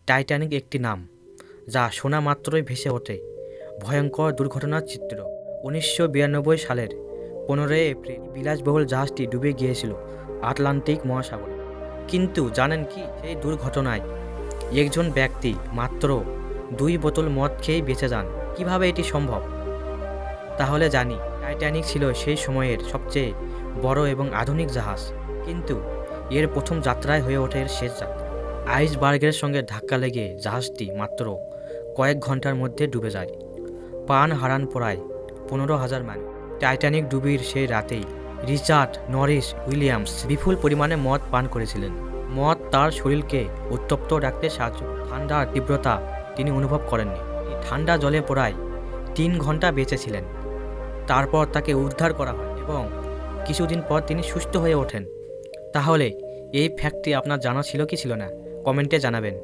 Titanic একটি নাম যা শোনা মাত্রই ভেসে ওঠে ভয়ঙ্কর দুর্ঘটনার চিত্র। 1992 সালের 15 এপ্রিল বিলাসবহুল জাহাজটি ডুবে গিয়েছিল আটলান্টিক মহাসাগরে। কিন্তু জানেন কি, সেই দুর্ঘটনায় একজন ব্যক্তি মাত্র 2 বোতল মদ খেয়েই বেঁচে যান। কিভাবে এটি সম্ভব? তাহলে জানি, টাইটানিক ছিল সেই সময়ের সবচেয়ে বড় এবং আধুনিক জাহাজ, কিন্তু এর প্রথম যাত্রায় হয়ে ওঠে এর শেষ যাত্রা। আইসবার্গের সঙ্গে ধাক্কা লেগে জাহাজটি মাত্র কয়েক ঘন্টার মধ্যে ডুবে যায়। প্রাণ হারান প্রায় 15,000 মানুষ। টাইটানিক ডুবির সেই রাতেই রিচার্ড নরিস উইলিয়ামস বিপুল পরিমাণে মদ পান করেছিলেন। মদ তার শরীরকে উত্তপ্ত রাখতে সাহায্য করে। ঠান্ডার তীব্রতা তিনি অনুভব করেননি। ঠান্ডা জলে প্রায় 3 ঘন্টা বেঁচেছিলেন। তারপর তাকে উদ্ধার করা হয় এবং কিছুদিন পর তিনি সুস্থ হয়ে ওঠেন। তাহলে এই ফ্যাক্টটি আপনার জানা ছিল কি ছিল না? কমেন্টে জানাবেন।